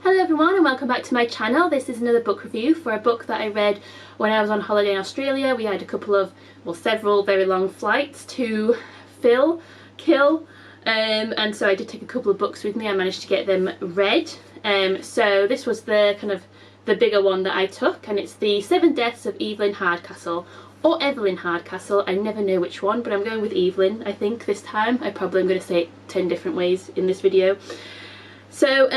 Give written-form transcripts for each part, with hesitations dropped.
Hello everyone and welcome back to my channel. This is another book review for a book that I read when I was on holiday in Australia. We had a couple of, well, several very long flights to kill, and so I did take a couple of books with me. I managed to get them read. So this was the kind of the bigger one that I took, and it's The 7 Deaths of Evelyn Hardcastle, or Evelyn Hardcastle. I never know which one, but I'm going with Evelyn, I think, this time. I probably am going to say it 10 different ways in this video. So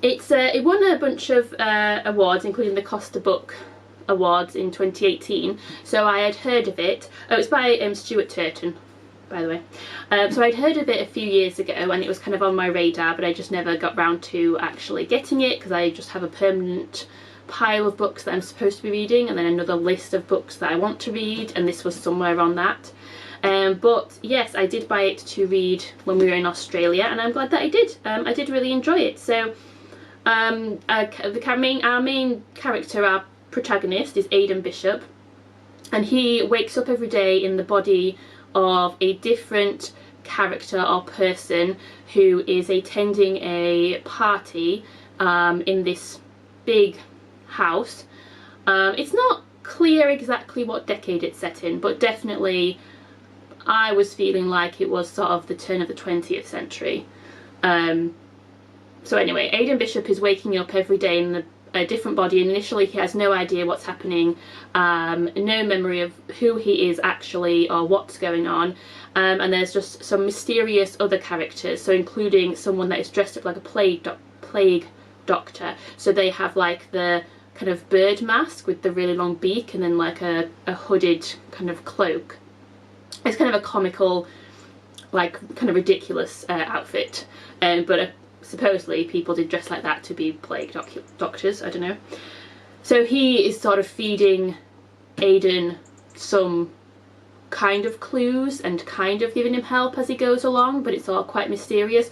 it won a bunch of awards, including the Costa Book Awards in 2018, so I had heard of it. Oh, it's by Stuart Turton, by the way. So I'd heard of it a few years ago and it was kind of on my radar, but I just never got round to actually getting it because I just have a permanent pile of books that I'm supposed to be reading and then another list of books that I want to read, and this was somewhere on that. But yes, I did buy it to read when we were in Australia, and I'm glad that I did. I did really enjoy it. So our main character, our protagonist, is Aidan Bishop, and he wakes up every day in the body of a different character or person who is attending a party in this big house. It's not clear exactly what decade it's set in, but definitely I was feeling like it was sort of the turn of the 20th century. So anyway, Aidan Bishop is waking up every day in a different body, and initially he has no idea what's happening, no memory of who he is actually or what's going on, and there's just some mysterious other characters, so including someone that is dressed up like a plague doctor. So they have like the kind of bird mask with the really long beak and then like a hooded kind of cloak. It's kind of a comical, like kind of ridiculous outfit, but supposedly people did dress like that to be plague doctors, I don't know. So he is sort of feeding Aidan some kind of clues and kind of giving him help as he goes along, but it's all quite mysterious.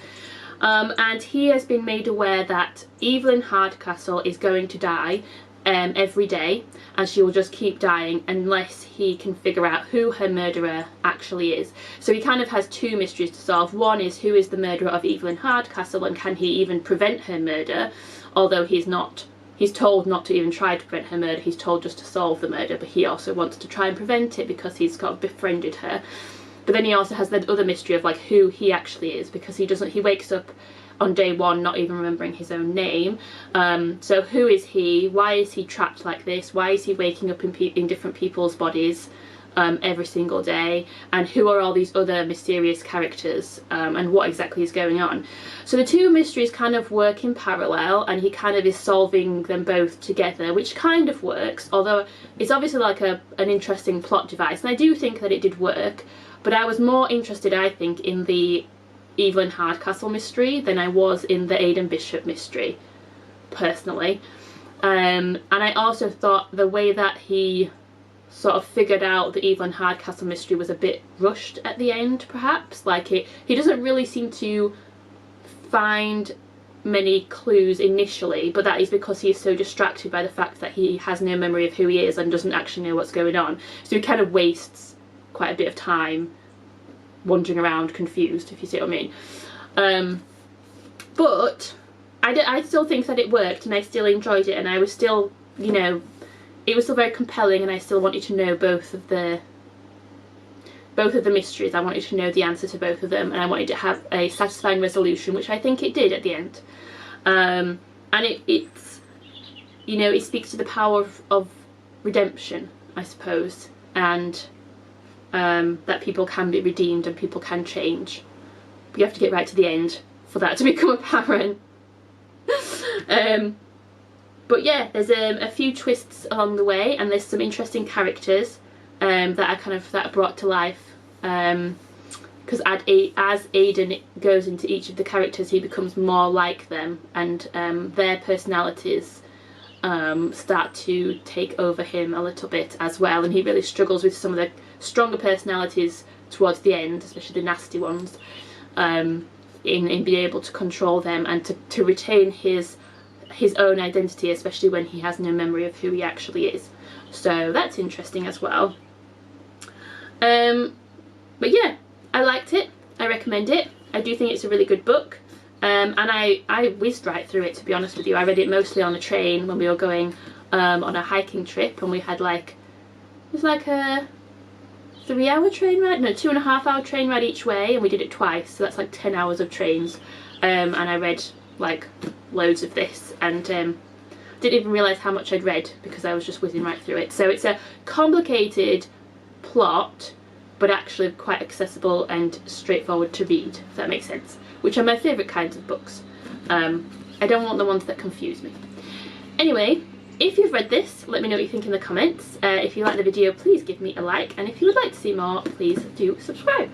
And he has been made aware that Evelyn Hardcastle is going to die every day, and she will just keep dying unless he can figure out who her murderer actually is. So he kind of has two mysteries to solve. One is, who is the murderer of Evelyn Hardcastle, and can he even prevent her murder? Although he's told not to even try to prevent her murder, he's told just to solve the murder, but he also wants to try and prevent it because he's kind of befriended her. But then he also has that other mystery of like who he actually is, because he wakes up on day one not even remembering his own name. So who is he? Why is he trapped like this? Why is he waking up in different people's bodies every single day? And who are all these other mysterious characters, and what exactly is going on? So the two mysteries kind of work in parallel, and he kind of is solving them both together, which kind of works, although it's obviously like an interesting plot device, and I do think that it did work. But I was more interested, I think, in the Evelyn Hardcastle mystery than I was in the Aidan Bishop mystery, personally. And I also thought the way that he sort of figured out the Evelyn Hardcastle mystery was a bit rushed at the end, perhaps. Like, he doesn't really seem to find many clues initially, but that is because he is so distracted by the fact that he has no memory of who he is and doesn't actually know what's going on. So he kind of wastes quite a bit of time wandering around confused, if you see what I mean. But I still think that it worked, and I still enjoyed it, and I was still, you know, it was still very compelling, and I still wanted to know both of the mysteries. I wanted to know the answer to both of them, and I wanted to have a satisfying resolution, which I think it did at the end. And it's, you know, it speaks to the power of redemption, I suppose, and that people can be redeemed and people can change. But you have to get right to the end for that to become apparent. But yeah, there's a few twists along the way, and there's some interesting characters that are brought to life. Because as Aidan goes into each of the characters, he becomes more like them, and their personalities start to take over him a little bit as well, and he really struggles with some of the stronger personalities towards the end, especially the nasty ones, in being able to control them and to retain his own identity, especially when he has no memory of who he actually is. So that's interesting as well. But yeah, I liked it. I recommend it. I do think it's a really good book. And I whizzed right through it, to be honest with you. I read it mostly on a train when we were going on a hiking trip, and we had like, it was like a 3-hour train ride, no, 2.5-hour train ride each way, and we did it twice, so that's like 10 hours of trains. And I read like loads of this, and didn't even realise how much I'd read because I was just whizzing right through it. So it's a complicated plot, but actually quite accessible and straightforward to read, if that makes sense, which are my favourite kinds of books. I don't want the ones that confuse me. Anyway, if you've read this, let me know what you think in the comments. If you like the video, please give me a like, and if you would like to see more, please do subscribe.